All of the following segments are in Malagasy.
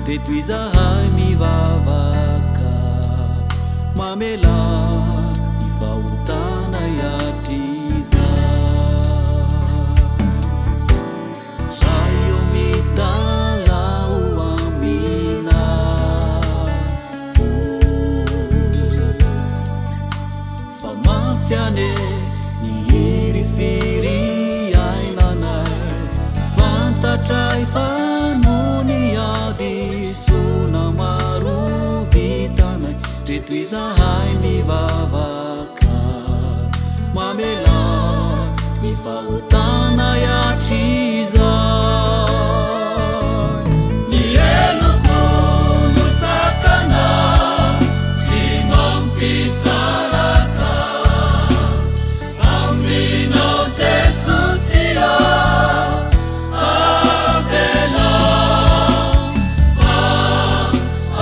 reto izahay mivavaka mamela ifahotana iatrizay zayo mitalao amina fa mafiane ny hirifiry ainanay fantatray fanony ady sona maro vitanay reto izahay mivavaka mamela ifahotana iatrizay ny eloko no sakana sy mampisaraka aminao Jesosy avela fa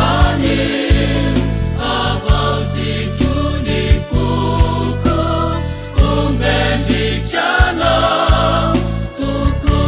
ani avaziko ny foko ombendrikana toko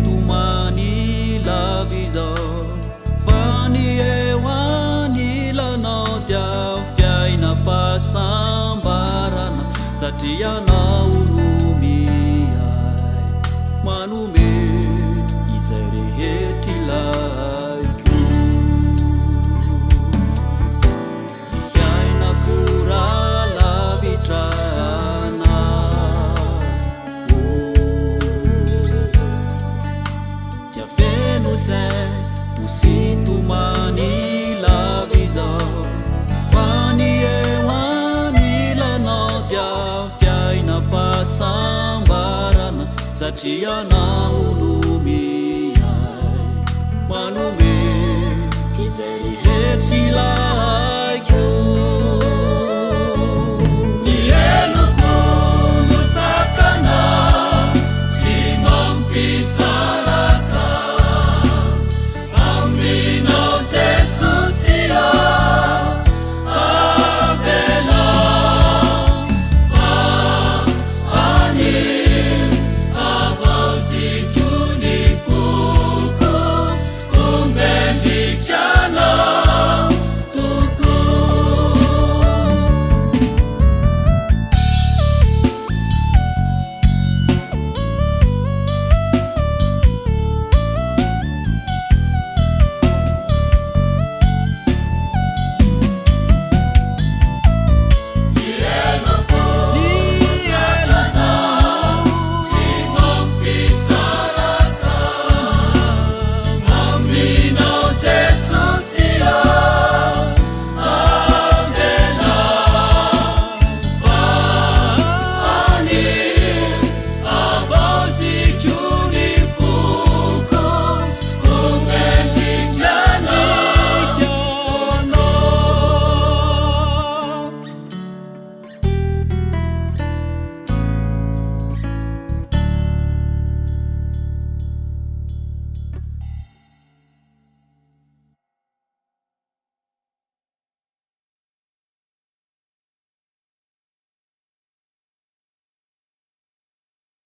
tusitumani la vizao fani ewani lanao tiafiaina pasambarana satria naulumiai manume izay rehetra ilaiko ifiainako ralavitrana tusitumani la vizao fani ewani lanao tiafiaina pasambarana satria naulumiai manume